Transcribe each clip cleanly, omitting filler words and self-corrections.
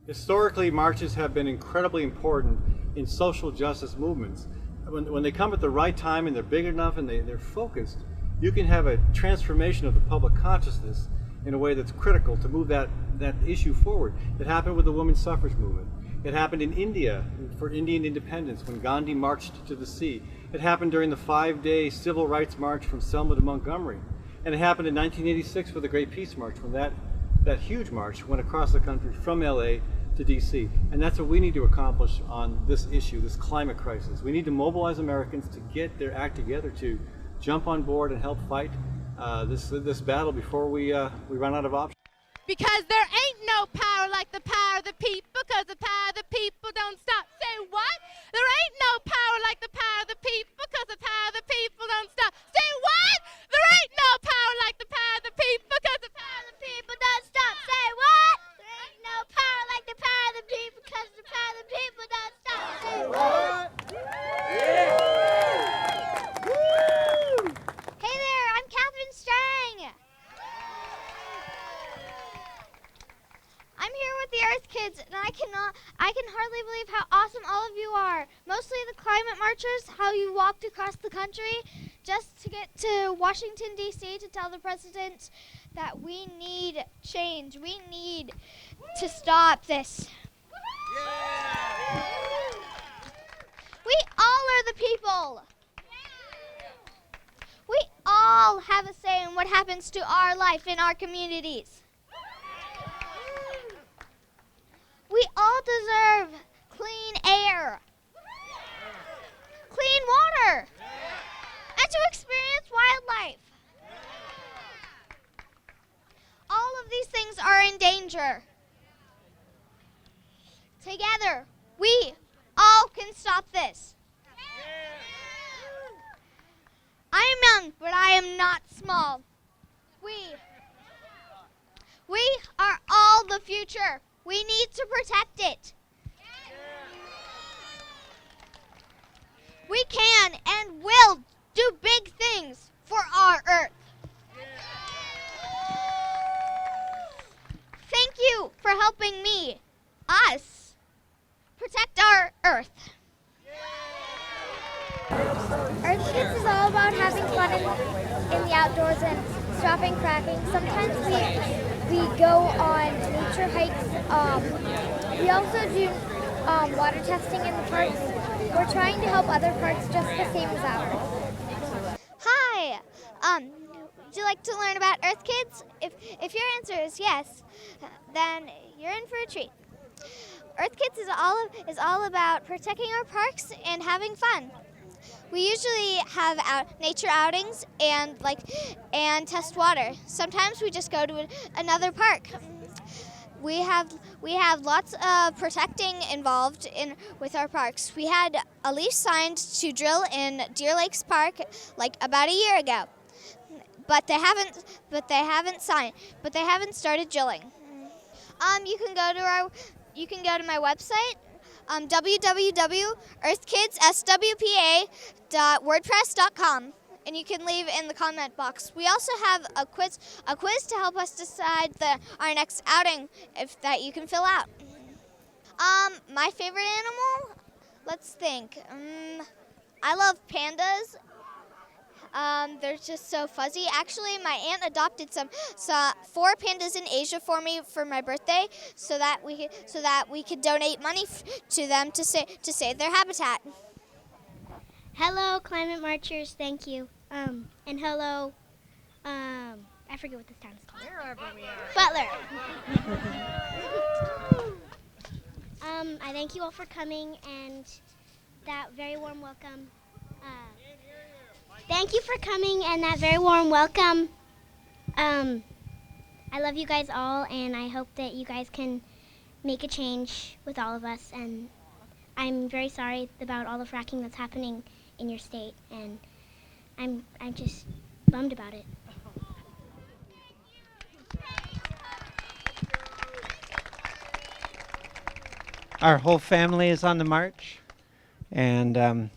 Historically, marches have been incredibly important in social justice movements. When they come at the right time and they're big enough and they're focused, you can have a transformation of the public consciousness in a way that's critical to move that issue forward. It happened with the women's suffrage movement. It happened in India for Indian independence when Gandhi marched to the sea. It happened during the 5-day civil rights march from Selma to Montgomery. And it happened in 1986 with the Great Peace March, when that huge march went across the country from LA to DC. And that's what we need to accomplish on this issue, this climate crisis. We need to mobilize Americans to get their act together, to jump on board and help fight this battle before we run out of options. Because there ain't no power like the power of the people, because the power of the people don't stop. Say what? There ain't no power like the power of the people, because the power of the people don't stop. Say what? There ain't no power like the power of the people, because the power of the people don't stop. Say what? There ain't no power like the power of the people, because the power of the people don't stop. Say what? Hey there, I'm Catherine Strang. I'm here with the Earth Kids, and I can hardly believe how awesome all of you are. Mostly the climate marchers, how you walked across the country just to get to Washington, D.C. to tell the president that we need change. We need to stop this. Yeah. We all are the people. We all have a say in what happens to our life in our communities. We all deserve clean air, clean water, and to experience wildlife. All of these things are in danger. Together, we all can stop this. I am young, but I am not small. We are all the future. We need to protect it. We can and will do big things for our Earth. Thank you for helping me, us, protect our Earth. Earth Kids is all about having fun in the outdoors and stopping cracking. Sometimes we go on nature hikes. We also do water testing in the parks. We're trying to help other parks just the same as ours. Hi. Would you like to learn about Earth Kids? If your answer is yes, then you're in for a treat. Earth Kids is all about protecting our parks and having fun. We usually have nature outings and test water. Sometimes we just go to another park. We have lots of protecting involved with our parks. We had a lease signed to drill in Deer Lakes Park about a year ago, but they haven't started drilling. You can go to my website. www.earthkidsswpa.wordpress.com, and you can leave in the comment box. We also have a quiz to help us decide our next outing that you can fill out. My favorite animal? Let's think. I love pandas. They're just so fuzzy. Actually, my aunt adopted 4 pandas in Asia for me for my birthday, so that we could donate money to them to save their habitat. Hello, climate marchers. Thank you. And hello, I forget what this town is called. Wherever we are. Butler. I thank you all for coming and that very warm welcome. Thank you for coming and that very warm welcome. I love you guys all, and I hope that you guys can make a change with all of us. And I'm very sorry about all the fracking that's happening in your state, and I'm just bummed about it. Our whole family is on the march, and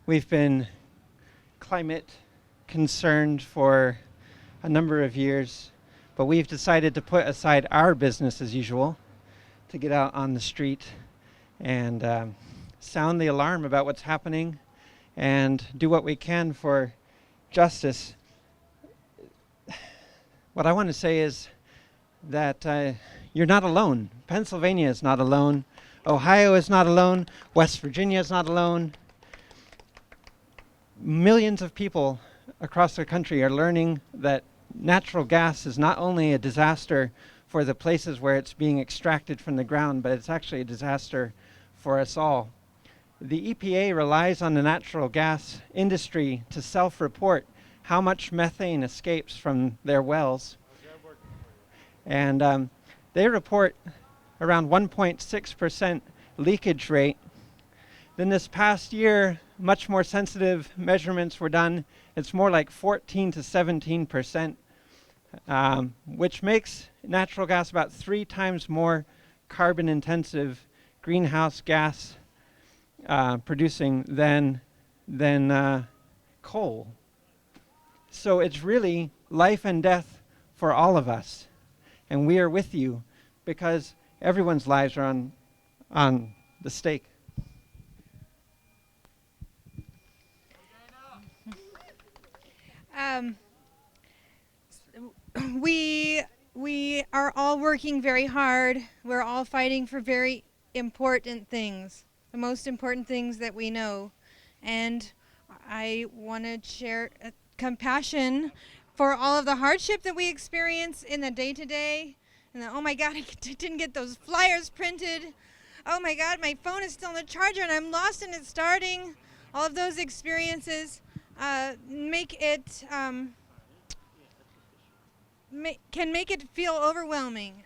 we've been climate concerned for a number of years, but we've decided to put aside our business as usual to get out on the street and sound the alarm about what's happening and do what we can for justice. What I want to say is that you're not alone. Pennsylvania is not alone. Ohio is not alone. West Virginia is not alone. Millions of people across the country are learning that natural gas is not only a disaster for the places where it's being extracted from the ground, but it's actually a disaster for us all. The EPA relies on the natural gas industry to self-report how much methane escapes from their wells. And they report around 1.6% leakage rate. Then this past year, much more sensitive measurements were done. It's more like 14 to 17%, which makes natural gas about 3 times more carbon intensive greenhouse gas producing than coal. So it's really life and death for all of us. And we are with you because everyone's lives are on the stake. We are all working very hard. We're all fighting for very important things, the most important things that we know. And I want to share compassion for all of the hardship that we experience in the day-to-day. And oh my God, I didn't get those flyers printed. Oh my God, my phone is still on the charger and I'm lost and it's starting. All of those experiences can make it feel overwhelming.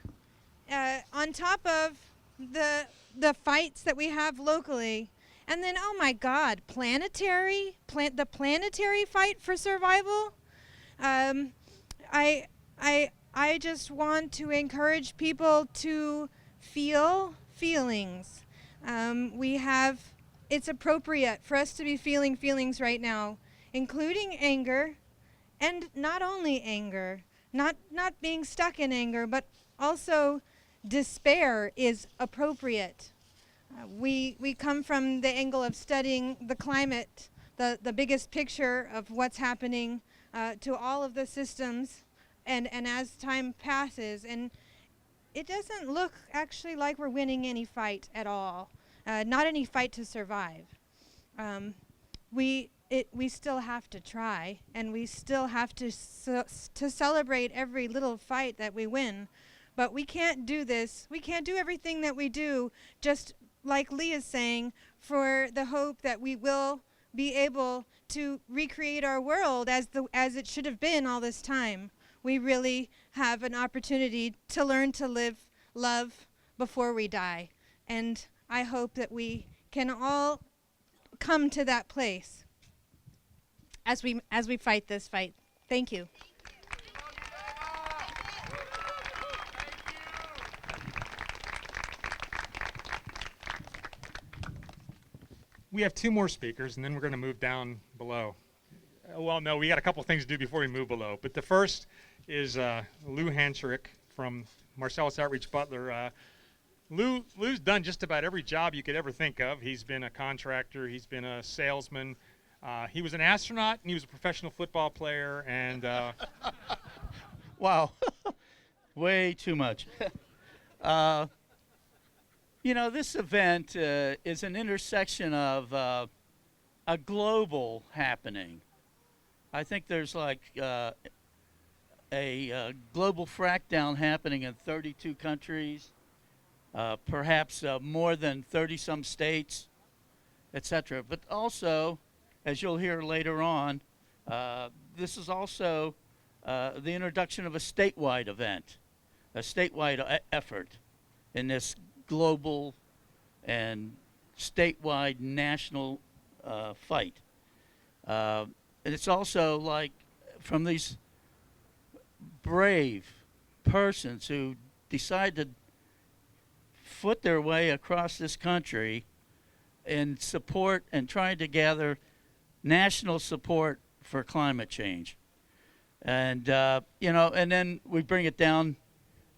On top of the fights that we have locally, and then oh my God, the planetary fight for survival. I just want to encourage people to feel feelings. It's appropriate for us to be feeling feelings right now, including anger, and not only anger, not being stuck in anger, but also despair is appropriate. We come from the angle of studying the climate, the biggest picture of what's happening to all of the systems, and as time passes, and it doesn't look actually like we're winning any fight at all, not any fight to survive. We still have to try, and we still have to celebrate every little fight that we win. But we can't do this. We can't do everything that we do, just like Lee is saying, for the hope that we will be able to recreate our world as it should have been all this time. We really have an opportunity to learn to love before we die. And I hope that we can all come to that place as we fight this fight. Thank you. We have 2 more speakers, and then we're going to move down below. Well, no, we got a couple things to do before we move below. But the first is Lou Hancherick from Marcellus Outreach Butler. Lou's done just about every job you could ever think of. He's been a contractor. He's been a salesman. He was an astronaut, and he was a professional football player. And wow, way too much. This event is an intersection of a global happening. I think there's like a global frackdown happening in 32 countries, perhaps more than 30-some states, etc. But also, as you'll hear later on, this is also the introduction of a statewide event, a statewide effort in this global and statewide national fight. And it's also like from these brave persons who decide to foot their way across this country in support and trying to gather national support for climate change. And, and then we bring it down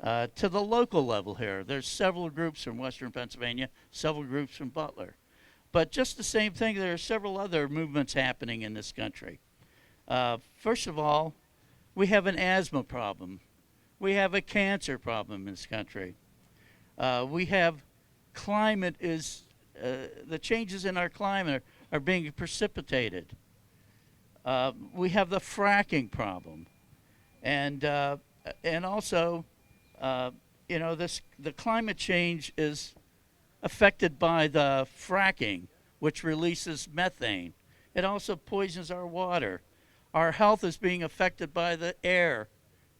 to the local level here. There's several groups from Western Pennsylvania, several groups from Butler. But just the same thing, there are several other movements happening in this country. First of all, we have an asthma problem. We have a cancer problem in this country. We have climate is, the changes in our climate are being precipitated. We have the fracking problem. And also, the climate change is affected by the fracking, which releases methane. It also poisons our water. Our health is being affected by the air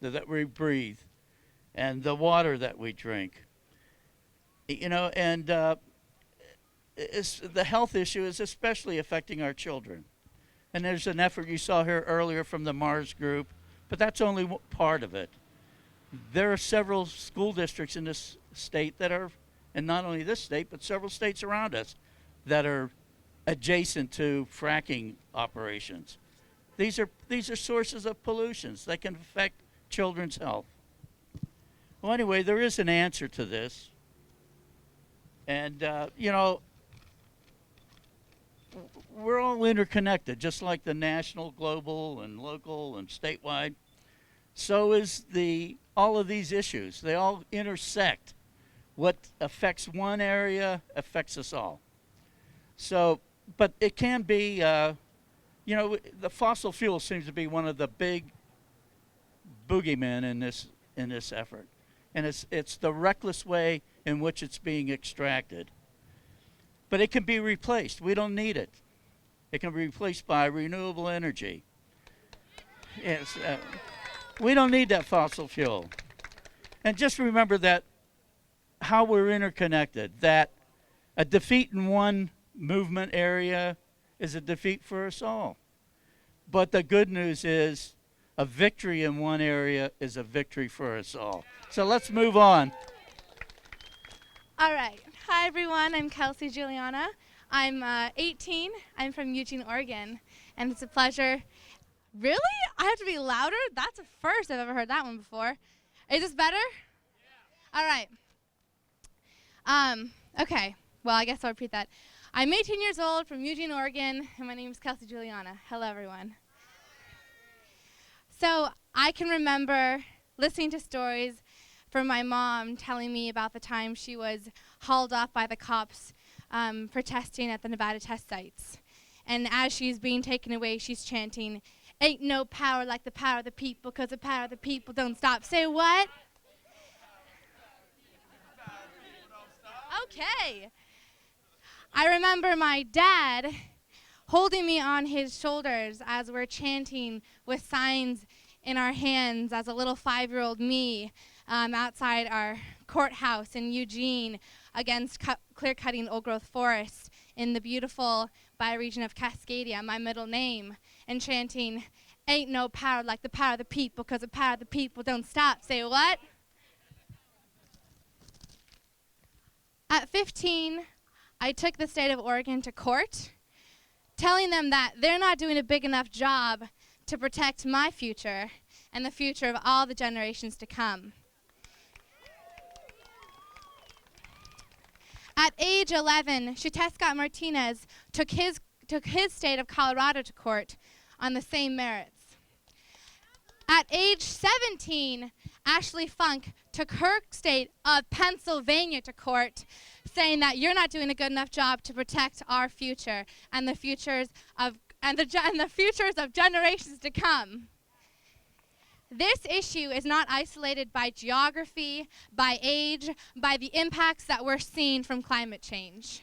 that we breathe and the water that we drink. The health issue is especially affecting our children. And there's an effort you saw here earlier from the Mars group, but that's only part of it. There are several school districts in this state that are, and not only this state, but several states around us that are adjacent to fracking operations. These are sources of pollutions that can affect children's health. Well, anyway, there is an answer to this. And, we're all interconnected, just like the national, global, and local, and statewide. So is all of these issues. They all intersect. What affects one area affects us all. So, but it can be, the fossil fuel seems to be one of the big boogeymen in this effort. And it's the reckless way in which it's being extracted. But it can be replaced. We don't need it. It can be replaced by renewable energy. Yes, we don't need that fossil fuel. And just remember that how we're interconnected, that a defeat in one movement area is a defeat for us all. But the good news is a victory in one area is a victory for us all. So let's move on. All right. Hi, everyone. I'm Kelsey Juliana. I'm 18. I'm from Eugene, Oregon, and it's a pleasure. Really? I have to be louder? That's a first. I've ever heard that one before. Is this better? Yeah. All right. Okay. Well, I guess I'll repeat that. I'm 18 years old from Eugene, Oregon, and my name is Kelsey Juliana. Hello, everyone. So I can remember listening to stories from my mom telling me about the time she was hauled off by the cops for testing at the Nevada test sites. And as she's being taken away, she's chanting, "Ain't no power like the power of the people, 'cause the power of the people don't stop." Say what? Okay. I remember my dad holding me on his shoulders as we're chanting with signs in our hands as a little 5-year-old me outside our courthouse in Eugene against clear-cutting old-growth forests in the beautiful bioregion of Cascadia, my middle name, and chanting, "Ain't no power like the power of the people, 'cause the power of the people don't stop." Say what? At 15, I took the state of Oregon to court, telling them that they're not doing a big enough job to protect my future and the future of all the generations to come. At age 11, Scott Martinez took his state of Colorado to court on the same merits. At age 17, Ashley Funk took her state of Pennsylvania to court, saying that you're not doing a good enough job to protect our future and the futures of generations to come. This issue is not isolated by geography, by age, by the impacts that we're seeing from climate change.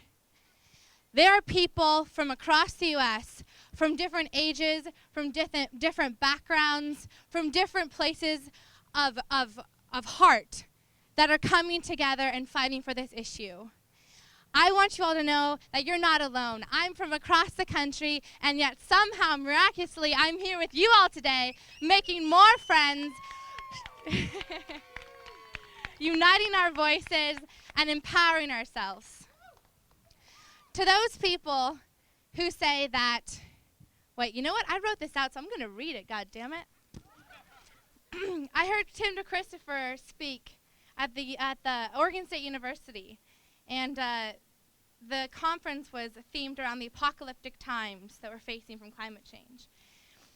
There are people from across the U.S., from different ages, from different backgrounds, from different places of heart that are coming together and fighting for this issue. I want you all to know that you're not alone. I'm from across the country, and yet somehow, miraculously, I'm here with you all today, making more friends, uniting our voices, and empowering ourselves. To those people who say that, wait, you know what? I wrote this out, so I'm going to read it, God damn it. I heard Tim DeChristopher speak at the Oregon State University, and the conference was themed around the apocalyptic times that we're facing from climate change.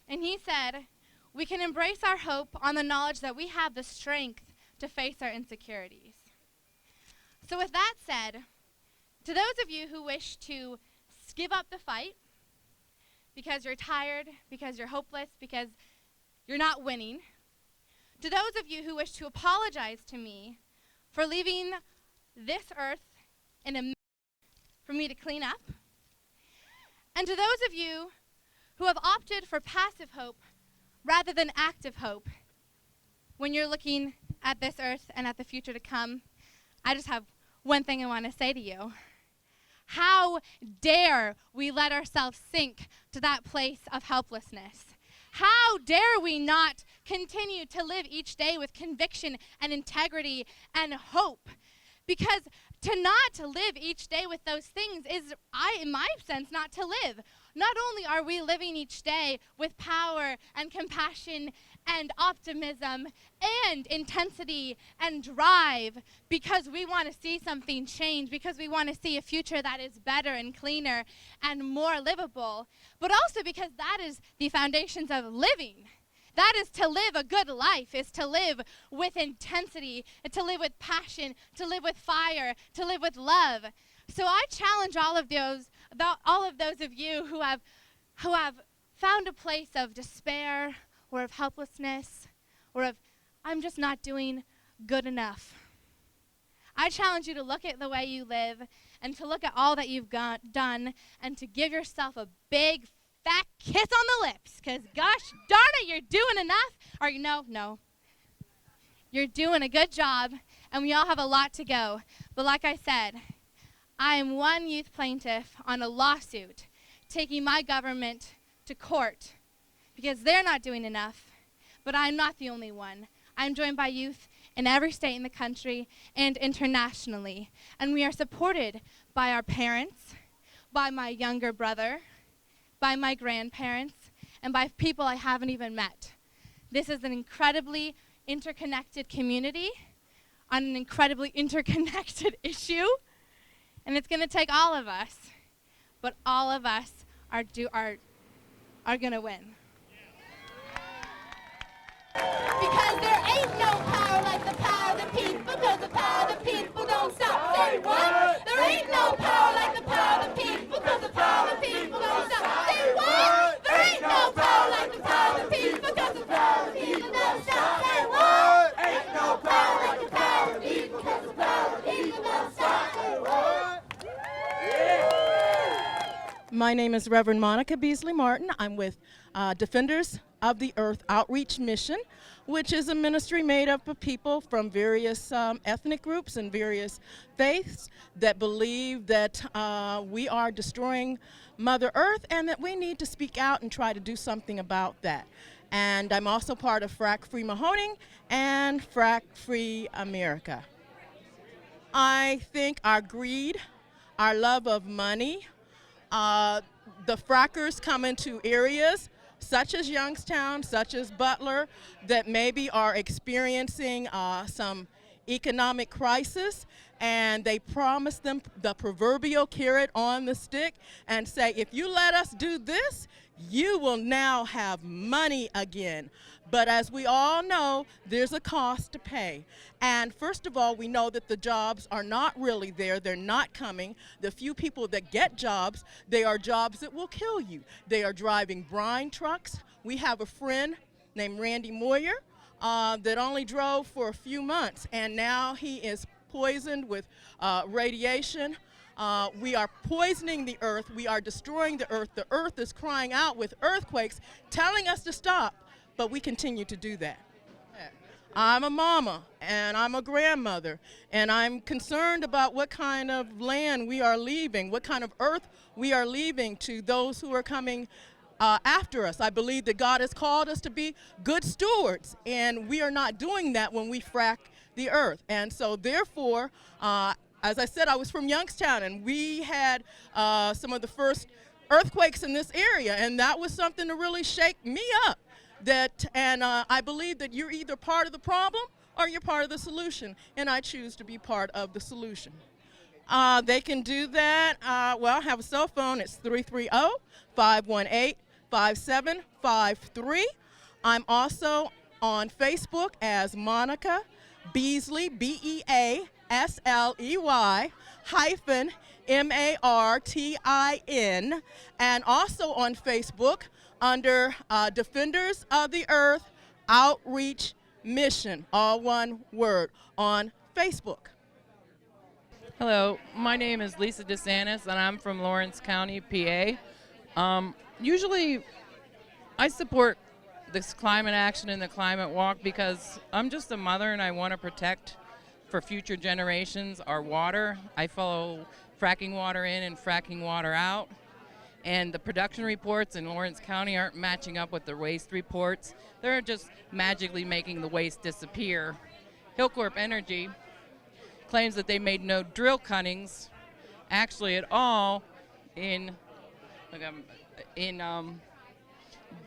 And he said, we can embrace our hope on the knowledge that we have the strength to face our insecurities. So with that said, to those of you who wish to give up the fight because you're tired, because you're hopeless, because you're not winning, to those of you who wish to apologize to me for leaving this earth in a mess for me to clean up, and to those of you who have opted for passive hope rather than active hope when you're looking at this earth and at the future to come, I just have one thing I want to say to you. How dare we let ourselves sink to that place of helplessness? How dare we not continue to live each day with conviction and integrity and hope? Because to not live each day with those things is, in my sense, not to live. Not only are we living each day with power and compassion and optimism and intensity and drive because we want to see something change, because we want to see a future that is better and cleaner and more livable, but also because that is the foundations of living. That is to live a good life, is to live with intensity, to live with passion, to live with fire, to live with love. So I challenge all of those of you who have found a place of despair or of helplessness or of I'm just not doing good enough. I challenge you to look at the way you live and to look at all that you've done and to give yourself a big fat kiss on the lips, because gosh darn it, you're doing enough. Or no. You're doing a good job, and we all have a lot to go. But like I said, I am one youth plaintiff on a lawsuit taking my government to court because they're not doing enough. But I'm not the only one. I'm joined by youth in every state in the country and internationally. And we are supported by our parents, by my younger brother, by my grandparents, and by people I haven't even met. This is an incredibly interconnected community on an incredibly interconnected issue, and it's going to take all of us, but all of us are going to win. Because there ain't no power like the power of the people, because the power of the people don't stop. Say what? There ain't no power like the power of the people, because the power of the people don't stop. Say what? There ain't no power like the power of the people, because the power of the people don't stop. Say what? Ain't no power like the power of the people, because the power of the people don't stop. Say what? My name is Reverend Monica Beasley Martin. I'm with Defenders of the Earth Outreach Mission, which is a ministry made up of people from various ethnic groups and various faiths that believe that we are destroying Mother Earth and that we need to speak out and try to do something about that. And I'm also part of Frack Free Mahoning and Frack Free America. I think our greed, our love of money, the frackers come into areas such as Youngstown, such as Butler, that maybe are experiencing some economic crisis, and they promise them the proverbial carrot on the stick and say, if you let us do this, you will now have money again. But as we all know, there's a cost to pay. And first of all, we know that the jobs are not really there. They're not coming. The few people that get jobs, they are jobs that will kill you. They are driving brine trucks. We have a friend named Randy Moyer that only drove for a few months, and now he is poisoned with radiation. We are poisoning the earth. We are destroying the earth. The earth is crying out with earthquakes, telling us to stop, but we continue to do that. I'm a mama, and I'm a grandmother, and I'm concerned about what kind of land we are leaving, what kind of earth we are leaving to those who are coming after us. I believe that God has called us to be good stewards, and we are not doing that when we frack the earth. And so therefore, as I said, I was from Youngstown, and we had some of the first earthquakes in this area, and that was something to really shake me up. And I believe that you're either part of the problem or you're part of the solution. And I choose to be part of the solution. They can do that. Well, I have a cell phone. It's 330-518-5753. I'm also on Facebook as Monica Beasley, Beasley hyphen Martin, and also on Facebook under Defenders of the Earth Outreach Mission, all one word, on Facebook. Hello, my name is Lisa DeSantis, and I'm from Lawrence County, PA. Usually, I support this climate action and the climate walk because I'm just a mother and I want to protect for future generations our water. I follow fracking water in and fracking water out. And the production reports in Lawrence County aren't matching up with the waste reports. They're just magically making the waste disappear. Hillcorp Energy claims that they made no drill cuttings actually at all in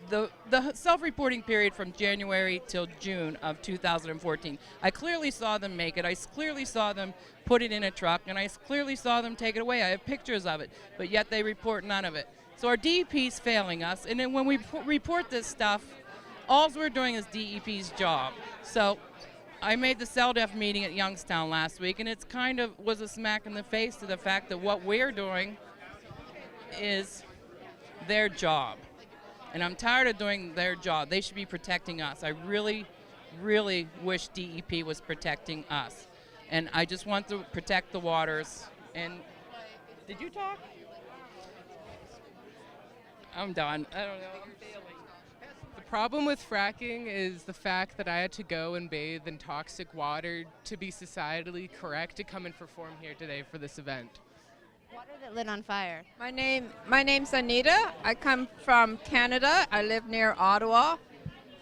the self-reporting period from January till June of 2014. I clearly saw them make it. I clearly saw them put it in a truck, and I clearly saw them take it away. I have pictures of it, but yet they report none of it. So our DEP's failing us, and then when we report this stuff, all we're doing is DEP's job. So I made the CELDEF meeting at Youngstown last week, and it's kind of was a smack in the face to the fact that what we're doing is their job. And I'm tired of doing their job. They should be protecting us. I really, really wish DEP was protecting us. And I just want to protect the waters. And did you talk? I'm done. I don't know. I'm failing. The problem with fracking is the fact that I had to go and bathe in toxic water to be societally correct to come and perform here today for this event. Water that lit on fire. My name's Anita. I come from Canada. I live near Ottawa.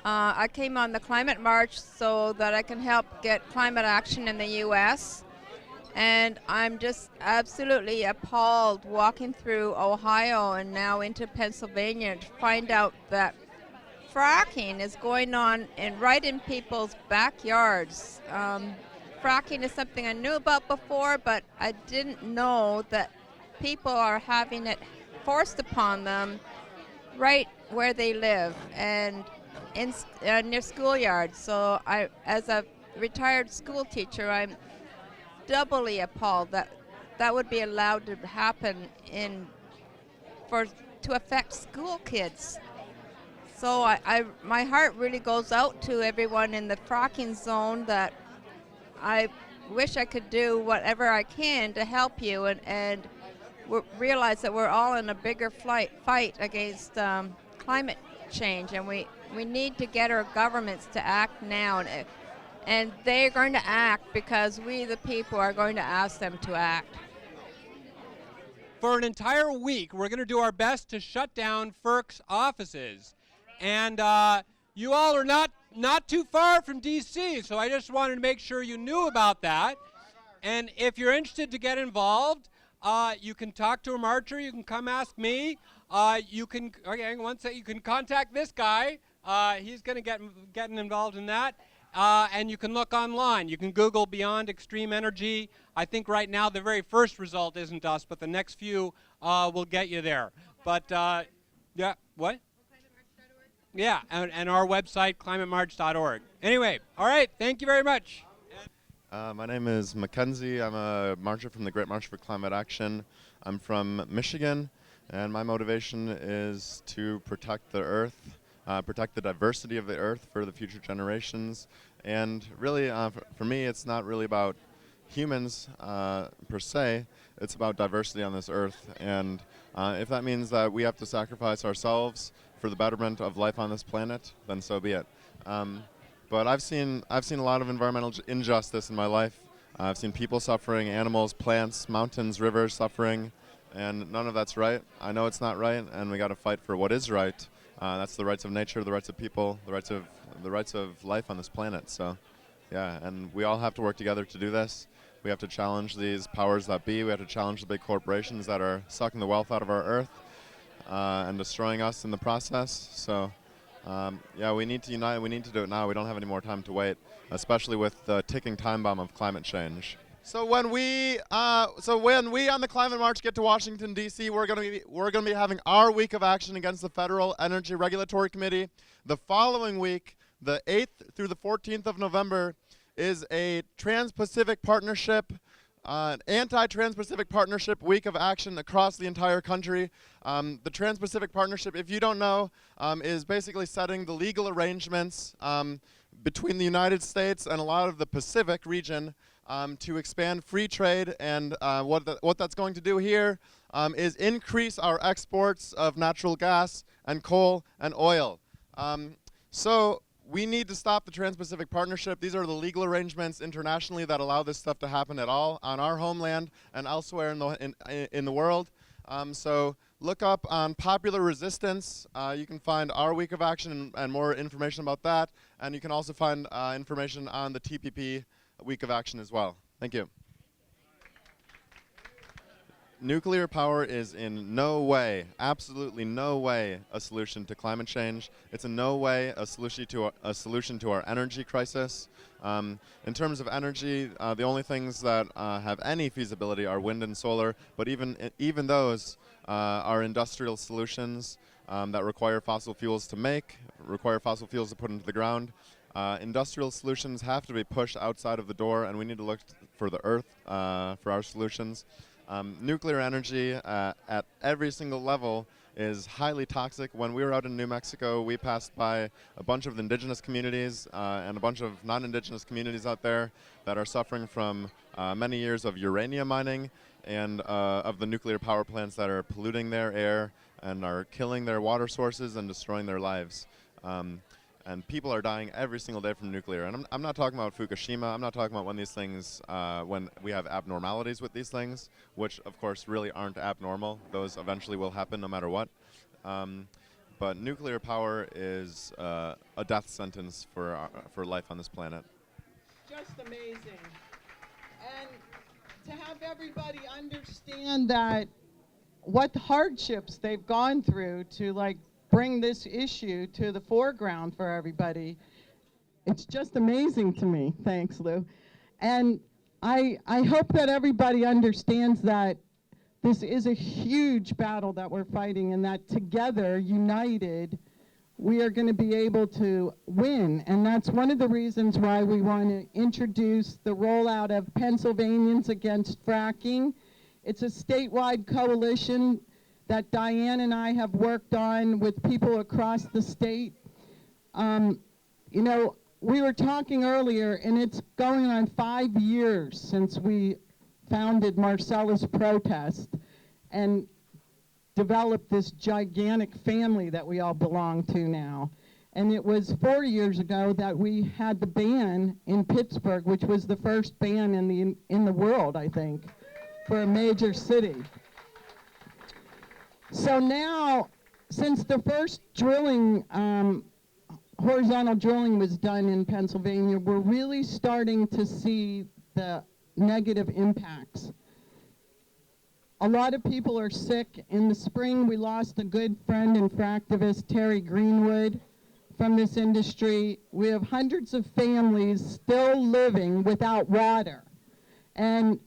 I came on the climate march so that I can help get climate action in the U.S. And I'm just absolutely appalled walking through Ohio and now into Pennsylvania to find out that fracking is going on right in people's backyards. Fracking is something I knew about before, but I didn't know that people are having it forced upon them right where they live and in near schoolyards. So I, as a retired school teacher, I'm doubly appalled that that would be allowed to happen to affect school kids. So my heart really goes out to everyone in the fracking zone that I wish I could do whatever I can to help you and realize that we're all in a bigger fight against climate change, and we need to get our governments to act now, and they're going to act because we the people are going to ask them to act. For an entire week, we're going to do our best to shut down FERC's offices, and you all are not too far from D.C., so I just wanted to make sure you knew about that. And if you're interested to get involved, you can talk to a marcher. You can come ask me. You can contact this guy. He's going to getting involved in that. And you can look online. You can Google Beyond Extreme Energy. I think right now the very first result isn't us, but the next few will get you there. But yeah, what? Yeah, and our website, climatemarch.org. Anyway, all right. Thank you very much. My name is Mackenzie. I'm a marcher from the Great March for Climate Action. I'm from Michigan, and my motivation is to protect the earth, protect the diversity of the earth for the future generations. And really, for me, it's not really about humans per se. It's about diversity on this earth. And if that means that we have to sacrifice ourselves for the betterment of life on this planet, then so be it. But I've seen a lot of environmental injustice in my life. I've seen people suffering, animals, plants, mountains, rivers suffering, and none of that's right. I know it's not right, and we got to fight for what is right. That's the rights of nature, the rights of people, the rights of life on this planet. So, yeah, and we all have to work together to do this. We have to challenge these powers that be. We have to challenge the big corporations that are sucking the wealth out of our earth and destroying us in the process. So, Yeah, we need to unite. We need to do it now. We don't have any more time to wait, especially with the ticking time bomb of climate change. So when we on the Climate March get to Washington D.C., we're going to be having our week of action against the Federal Energy Regulatory Committee. The following week, the 8th through the 14th of November, is a Trans-Pacific Partnership, anti-Trans-Pacific Partnership week of action across the entire country. The Trans-Pacific Partnership, if you don't know, is basically setting the legal arrangements between the United States and a lot of the Pacific region to expand free trade. And what that's going to do here is increase our exports of natural gas and coal and oil. So we need to stop the Trans-Pacific Partnership. These are the legal arrangements internationally that allow this stuff to happen at all on our homeland and elsewhere in the world. So look up on Popular Resistance. You can find our week of action and more information about that. And you can also find information on the TPP week of action as well. Thank you. Nuclear power is in no way, absolutely no way, a solution to climate change. It's in no way a solution to our energy crisis. In terms of energy, the only things that have any feasibility are wind and solar, but even those are industrial solutions that require fossil fuels to make, require fossil fuels to put into the ground. Industrial solutions have to be pushed outside of the door, and we need to look for the earth for our solutions. Nuclear energy at every single level is highly toxic. When we were out in New Mexico, we passed by a bunch of indigenous communities and a bunch of non-indigenous communities out there that are suffering from many years of uranium mining and of the nuclear power plants that are polluting their air and are killing their water sources and destroying their lives. And people are dying every single day from nuclear. And I'm not talking about Fukushima. I'm not talking about when these things, when we have abnormalities with these things, which of course really aren't abnormal. Those eventually will happen no matter what. But nuclear power is a death sentence for life on this planet. Just amazing. And to have everybody understand that what hardships they've gone through to bring this issue to the foreground for everybody. It's just amazing to me. Thanks, Lou. And I hope that everybody understands that this is a huge battle that we're fighting, and that together, united, we are going to be able to win. And that's one of the reasons why we want to introduce the rollout of Pennsylvanians Against Fracking. It's a statewide coalition that Diane and I have worked on with people across the state. You know, we were talking earlier, and it's going on 5 years since we founded Marcellus Protest and developed this gigantic family that we all belong to now. And it was 4 years ago that we had the ban in Pittsburgh, which was the first ban in the world, I think, for a major city. So now, since the first drilling, horizontal drilling was done in Pennsylvania, we're really starting to see the negative impacts. A lot of people are sick. In the spring, we lost a good friend and fractivist, Terry Greenwood, from this industry. We have hundreds of families still living without water. And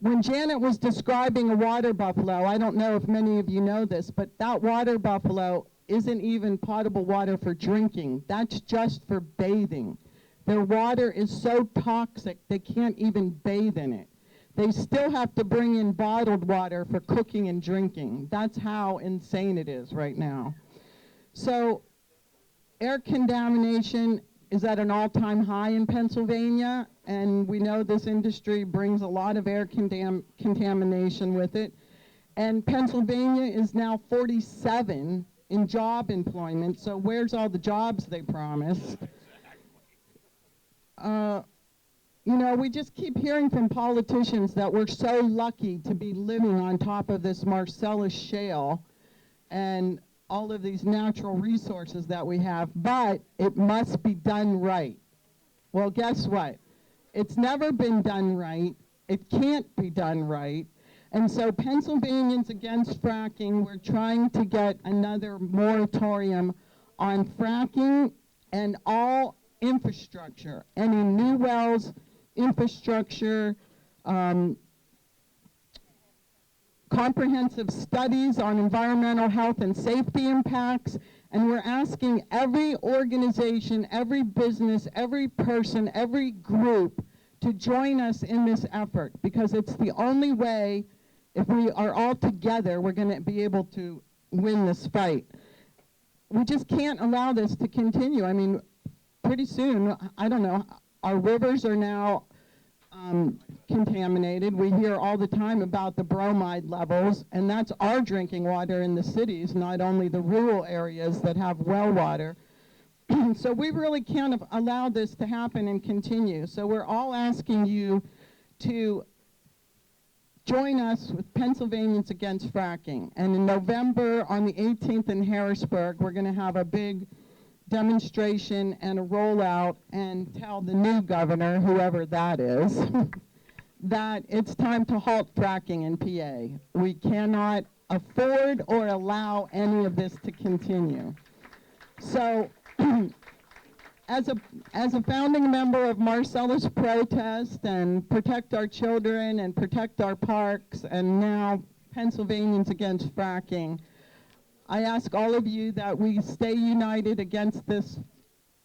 when Janet was describing a water buffalo, I don't know if many of you know this, but that water buffalo isn't even potable water for drinking. That's just for bathing. Their water is so toxic they can't even bathe in it. They still have to bring in bottled water for cooking and drinking. That's how insane it is right now. So air contamination is at an all-time high in Pennsylvania, and we know this industry brings a lot of air contamination with it. And Pennsylvania is now 47 in job employment, so where's all the jobs they promised? You know, we just keep hearing from politicians that we're so lucky to be living on top of this Marcellus shale and all of these natural resources that we have, but it must be done right. Well, guess what? It's never been done right. It can't be done right. And so Pennsylvanians Against Fracking, we're trying to get another moratorium on fracking and all infrastructure, any new wells, infrastructure, comprehensive studies on environmental health and safety impacts, and we're asking every organization, every business, every person, every group to join us in this effort, because it's the only way, if we are all together, we're going to be able to win this fight. We just can't allow this to continue. I mean, pretty soon, I don't know, our rivers are now contaminated. We hear all the time about the bromide levels, and that's our drinking water in the cities, not only the rural areas that have well water. So we really can't allow this to happen and continue. So we're all asking you to join us with Pennsylvanians Against Fracking. And in November, on the 18th in Harrisburg, we're going to have a big demonstration and a rollout and tell the new governor, whoever that is, that it's time to halt fracking in PA. We cannot afford or allow any of this to continue. So as a founding member of Marcellus Protest and Protect Our Children and Protect Our Parks, and now Pennsylvanians Against Fracking, I ask all of you that we stay united against this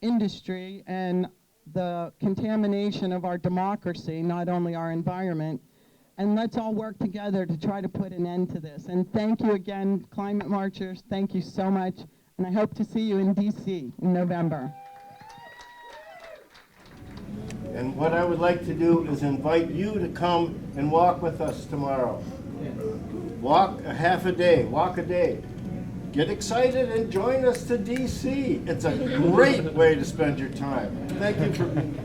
industry and the contamination of our democracy, not only our environment, and let's all work together to try to put an end to this. And thank you again, climate marchers. Thank you so much, and I hope to see you in DC in November. And what I would like to do is invite you to come and walk with us tomorrow. Walk a half a day, walk a day. Get excited and join us to DC. It's a great way to spend your time. Thank you for being